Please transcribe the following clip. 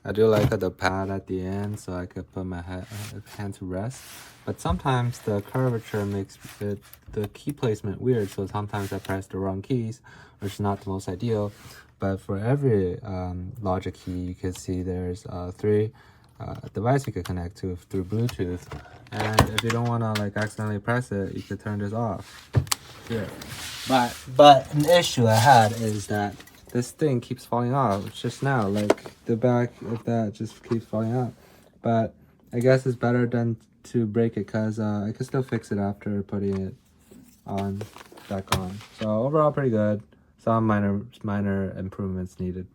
I do like the pad at the end so I could put my hand to rest, but sometimes the curvature makes the key placement weird, so sometimes I press the wrong keys, which is not the most ideal. But for every Logic key, you can see there's 3 devices you could connect to through Bluetooth, and if you don't want to like accidentally press it, you could turn this off here. But an issue I had is that this thing keeps falling off just now, like the back of that just keeps falling out. But I guess it's better than to break it, because I can still fix it after putting it back on. So overall pretty good. Some minor improvements needed.